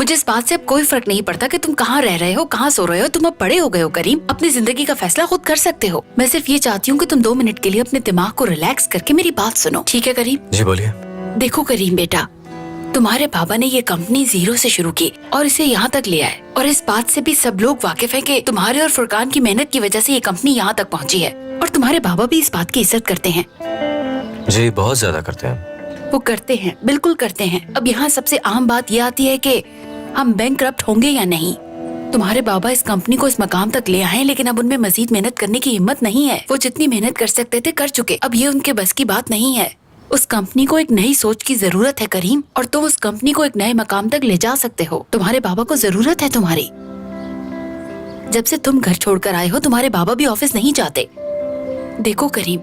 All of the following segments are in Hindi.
मुझे इस बात से अब कोई फर्क नहीं पड़ता कि तुम कहाँ रह रहे हो, कहाँ सो रहे हो। तुम अब बड़े हो गए हो करीम, अपनी जिंदगी का फैसला खुद कर सकते हो। मैं सिर्फ ये चाहती हूँ कि तुम 2 मिनट के लिए अपने दिमाग को रिलैक्स करके मेरी बात सुनो, ठीक है करीम? जी बोलिए। देखो करीम बेटा, तुम्हारे बाबा ने ये कंपनी 0 से शुरू की और इसे यहाँ तक ले आए, और इस बात से भी सब लोग वाकिफ है कि तुम्हारे और फुरकान की मेहनत की वजह से ये कंपनी यहाँ तक पहुँची है। और तुम्हारे बाबा भी इस बात की इज्जत करते हैं। जी बहुत ज्यादा करते हैं। वो करते हैं, बिल्कुल करते हैं। अब यहाँ सबसे आम बात ये आती है कि हम बैंकरप्ट होंगे या नहीं। तुम्हारे बाबा इस कंपनी को इस मकाम तक ले आए, लेकिन अब उनमें मजीद मेहनत करने की हिम्मत नहीं है। वो जितनी मेहनत कर सकते थे कर चुके, अब ये उनके बस की बात नहीं है। उस कंपनी को एक नई सोच की जरूरत है करीम, और तुम उस कंपनी को एक नए मकाम तक ले जा सकते हो। तुम्हारे बाबा को जरूरत है तुम्हारी। जब से तुम घर छोड़कर आए हो, तुम्हारे बाबा भी ऑफिस नहीं जाते। देखो करीम,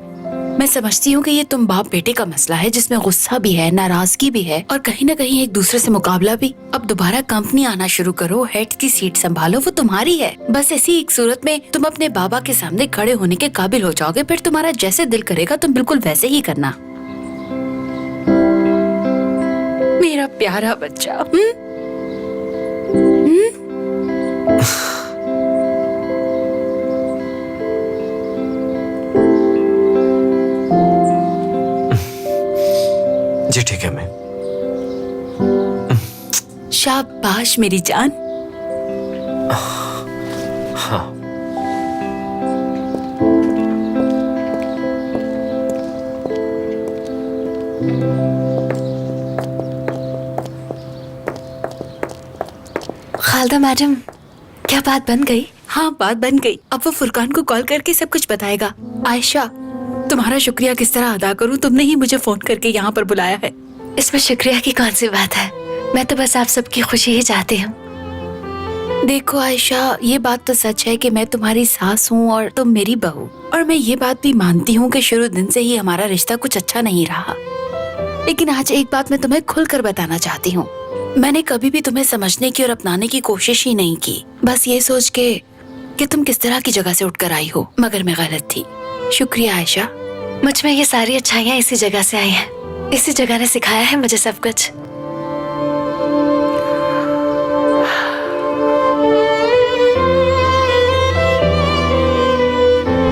मैं समझती हूँ कि ये तुम बाप बेटे का मसला है, जिसमें गुस्सा भी है, नाराजगी भी है, और कहीं न कहीं एक दूसरे से मुकाबला भी। अब दोबारा कंपनी आना शुरू करो, हेड की सीट संभालो, वो तुम्हारी है। बस ऐसी एक सूरत में तुम अपने बाबा के सामने खड़े होने के काबिल हो जाओगे। फिर तुम्हारा जैसे दिल करेगा तुम बिल्कुल वैसे ही करना। मेरा प्यारा बच्चा। जी ठीक है। मैं शाबाश मेरी जान। हाँ खालदा मैडम, क्या बात बन गई? हाँ बात बन गई। अब वो फुरकान को कॉल करके सब कुछ बताएगा। आयशा, तुम्हारा शुक्रिया किस तरह अदा करूं, तुमने ही मुझे फोन करके यहाँ पर बुलाया है। इसमें शुक्रिया की कौन सी बात है? मैं तो बस आप सबकी खुशी ही चाहती हूँ। देखो आयशा, ये बात तो सच है कि मैं तुम्हारी सास हूँ और तुम मेरी बहू, और मैं ये बात भी मानती हूँ कि शुरू दिन से ही हमारा रिश्ता कुछ अच्छा नहीं रहा। लेकिन आज एक बात मैं तुम्हें खुलकर बताना चाहती हूँ। मैंने कभी भी तुम्हें समझने की और अपनाने की कोशिश ही नहीं की, बस ये सोच के कि तुम किस तरह की जगह से उठकर आई हो, मगर मैं गलत थी। शुक्रिया आयशा। मुझ में ये सारी अच्छाइयाँ इसी जगह से आई हैं। इसी जगह ने सिखाया है मुझे सब कुछ।